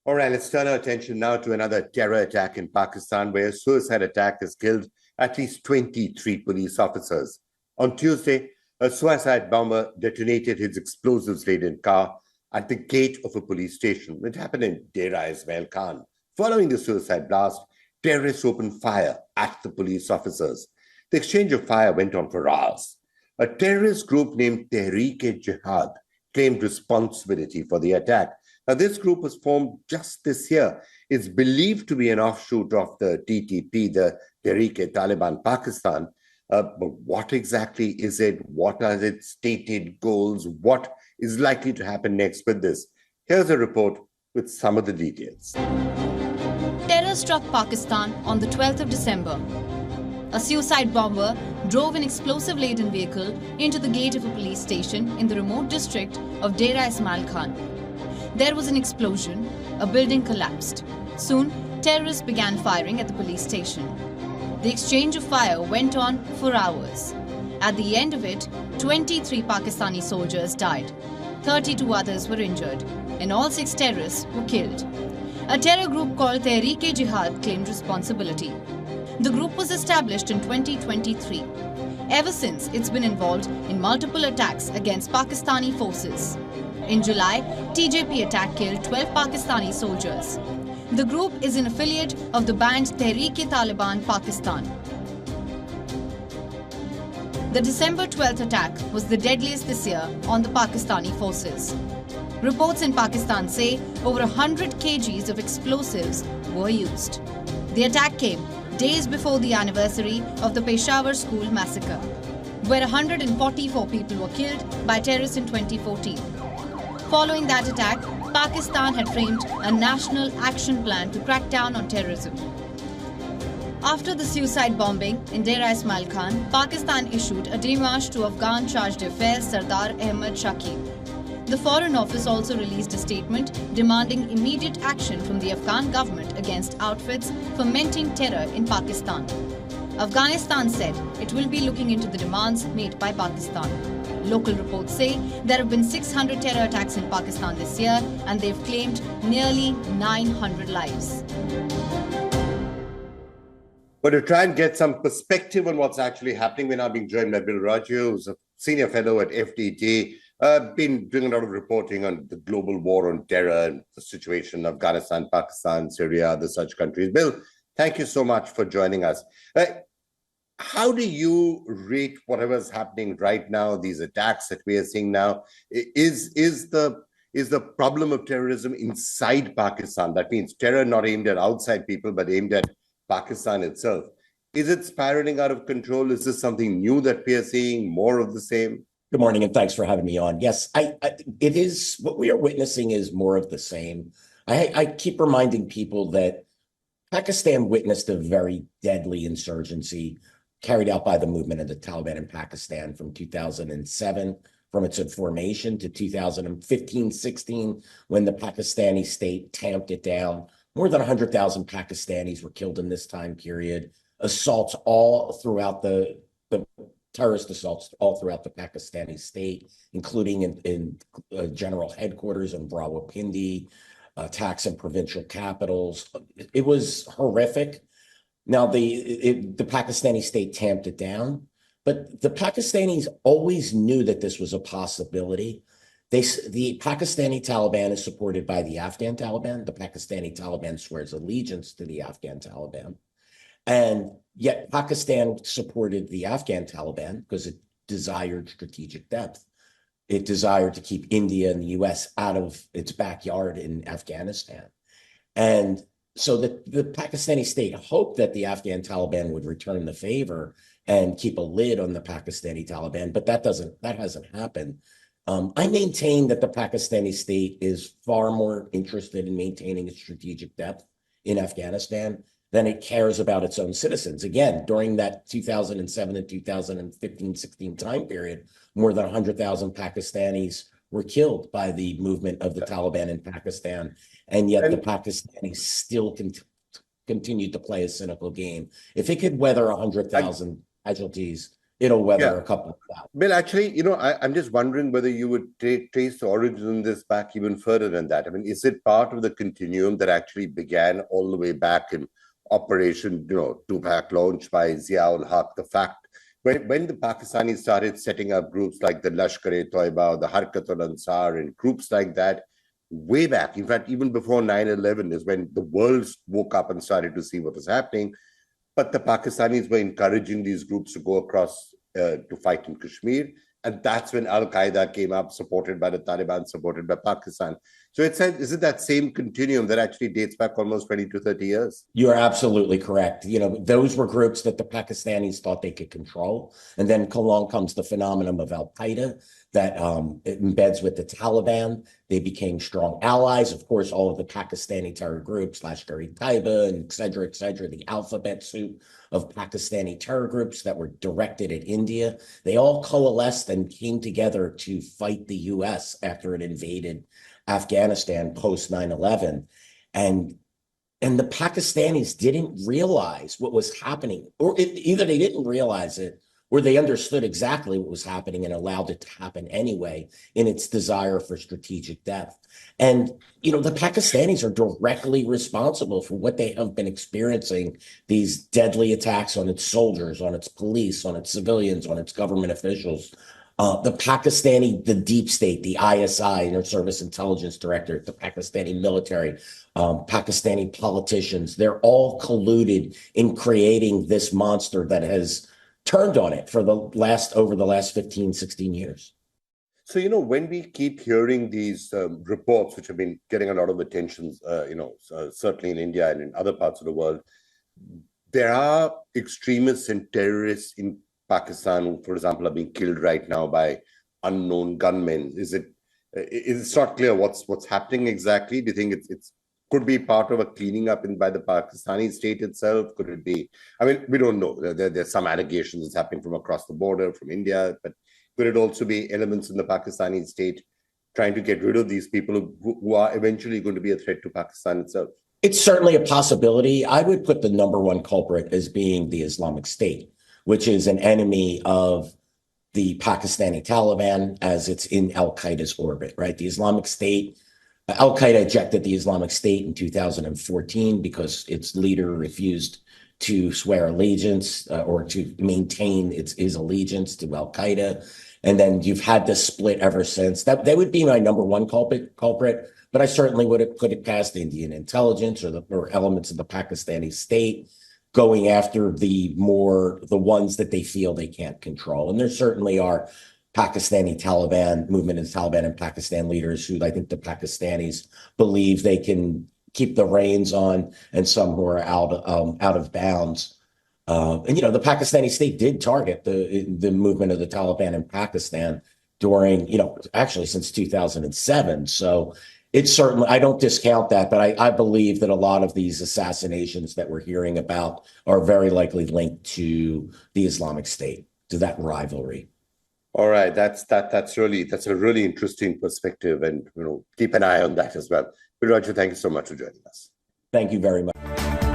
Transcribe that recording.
All right, let's turn our attention now to another terror attack in Pakistan, where a suicide attack has killed at least 23 police officers. On Tuesday, a suicide bomber detonated his explosives-laden car at the gate of a police station. It happened in Dera, Ismail. Following the suicide blast, terrorists opened fire at the police officers. The exchange of fire went on for hours. A terrorist group named Tehreek-e-Jihad claimed responsibility for the attack. Now, this group was formed just this year. It's believed to be an offshoot of the TTP, the Tehreek-e-Taliban Pakistan. But what exactly is it? What are its stated goals? What is likely to happen next with this? Here's a report with some of the details. Terror struck Pakistan on the 12th of December. A suicide bomber drove an explosive-laden vehicle into the gate of a police station in the remote district of Dera Ismail Khan. There was an explosion, a building collapsed. Soon, terrorists began firing at the police station. The exchange of fire went on for hours. At the end of it, 23 Pakistani soldiers died. 32 others were injured, and all 6 terrorists were killed. A terror group called Tehreek-e-Jihad claimed responsibility. The group was established in 2023. Ever since, it's been involved in multiple attacks against Pakistani forces. In July, TJP attack killed 12 Pakistani soldiers. The group is an affiliate of the banned Tehreek-e-Taliban Pakistan. The December 12th attack was the deadliest this year on the Pakistani forces. Reports in Pakistan say over 100 kgs of explosives were used. The attack came days before the anniversary of the Peshawar school massacre, where 144 people were killed by terrorists in 2014. Following that attack, Pakistan had framed a national action plan to crack down on terrorism. After the suicide bombing in Dera Ismail Khan, Pakistan issued a démarche to Afghan charge d'affaires Sardar Ahmad Shakib. The Foreign Office also released a statement demanding immediate action from the Afghan government against outfits fomenting terror in Pakistan. Afghanistan said it will be looking into the demands made by Pakistan. Local reports say there have been 600 terror attacks in Pakistan this year, and they've claimed nearly 900 lives. But to try and get some perspective on what's actually happening, we're now being joined by Bill Raju, who's a senior fellow at FDD. Been doing a lot of reporting on the global war on terror and the situation in Afghanistan, Pakistan, Syria, other such countries. Bill, thank you so much for joining us. How do you rate whatever's happening right now, these attacks that we are seeing now? Is the problem of terrorism inside Pakistan? That means terror not aimed at outside people, but aimed at Pakistan itself. Is it spiraling out of control? Is this something new that we are seeing, more of the same? Good morning, and thanks for having me on. Yes, it is. What we are witnessing is more of the same. I keep reminding people that Pakistan witnessed a very deadly insurgency carried out by the movement of the Taliban in Pakistan from 2007, from its formation, to 2015-16, when the Pakistani state tamped it down. More than 100,000 Pakistanis were killed in this time period. Assaults all throughout the terrorist assaults all throughout the Pakistani state, including in general headquarters in Rawalpindi, attacks in provincial capitals. It was horrific. Now, the Pakistani state tamped it down, but the Pakistanis always knew that this was a possibility. The Pakistani Taliban is supported by the Afghan Taliban. The Pakistani Taliban swears allegiance to the Afghan Taliban. And yet Pakistan supported the Afghan Taliban because it desired strategic depth. It desired to keep India and the US out of its backyard in Afghanistan. And so the Pakistani state hoped that the Afghan Taliban would return the favor and keep a lid on the Pakistani Taliban, but that hasn't happened. I maintain that the Pakistani state is far more interested in maintaining its strategic depth in Afghanistan than it cares about its own citizens. Again, during that 2007 and 2015-16 time period, more than 100,000 Pakistanis were killed by the movement of the Taliban in Pakistan, and yet the Pakistanis still continued to play a cynical game. If it could weather 100,000 casualties, it'll weather Yeah. a couple of out. Well, actually, I'm just wondering whether you would trace the origin of this back even further than that. I mean, is it part of the continuum that actually began all the way back in Operation, Tupac, launched by Zia-ul-Haq? The fact when the Pakistanis started setting up groups like the Lashkar-e-Toiba, the Harkat-ul-Ansar, and groups like that, way back, in fact, even before 9/11 is when the world woke up and started to see what was happening. But the Pakistanis were encouraging these groups to go across to fight in Kashmir. And that's when Al-Qaeda came up, supported by the Taliban, supported by Pakistan. So is it that same continuum that actually dates back almost 20 to 30 years? You are absolutely correct. Those were groups that the Pakistanis thought they could control. And then along comes the phenomenon of Al-Qaeda that embeds with the Taliban. They became strong allies. Of course, all of the Pakistani terror groups, Lashkar-e-Taiba, and et cetera, the alphabet soup of Pakistani terror groups that were directed at India, they all coalesced and came together to fight the U.S. after it invaded Afghanistan post 9/11. And the Pakistanis didn't realize what was happening, or either they didn't realize it, or they understood exactly what was happening and allowed it to happen anyway in its desire for strategic depth. And, the Pakistanis are directly responsible for what they have been experiencing, these deadly attacks on its soldiers, on its police, on its civilians, on its government officials. The deep state, the ISI, Inter Service Intelligence Director, the Pakistani military, Pakistani politicians, they're all colluded in creating this monster that has turned on it over the last 15, 16 years. So, when we keep hearing these reports, which have been getting a lot of attention, certainly in India and in other parts of the world, there are extremists and terrorists in Pakistan who, for example, are being killed right now by unknown gunmen. It's not clear what's happening exactly. Do you think it's could be part of a cleaning up by the Pakistani state itself? Could it be? I mean, we don't know. There's some allegations it's happening from across the border, from India, but could it also be elements in the Pakistani state trying to get rid of these people who are eventually going to be a threat to Pakistan itself? It's certainly a possibility. I would put the number one culprit as being the Islamic State, which is an enemy of the Pakistani Taliban as it's in Al-Qaeda's orbit, right? The Islamic State, Al-Qaeda ejected the Islamic State in 2014 because its leader refused to swear allegiance or to maintain his allegiance to Al-Qaeda. And then you've had this split ever since. That would be my number one culprit, but I certainly would have put it past Indian intelligence or elements of the Pakistani state going after the ones that they feel they can't control. And there certainly are Pakistani Taliban movement and Taliban and Pakistan leaders who I think the Pakistanis believe they can keep the reins on, and some who are out of bounds. And the Pakistani state did target the movement of the Taliban in Pakistan during, actually since 2007. So it's certainly, I don't discount that, but I believe that a lot of these assassinations that we're hearing about are very likely linked to the Islamic State, to that rivalry. All right, that's a really interesting perspective, and keep an eye on that as well. But Roger, thank you so much for joining us. Thank you very much.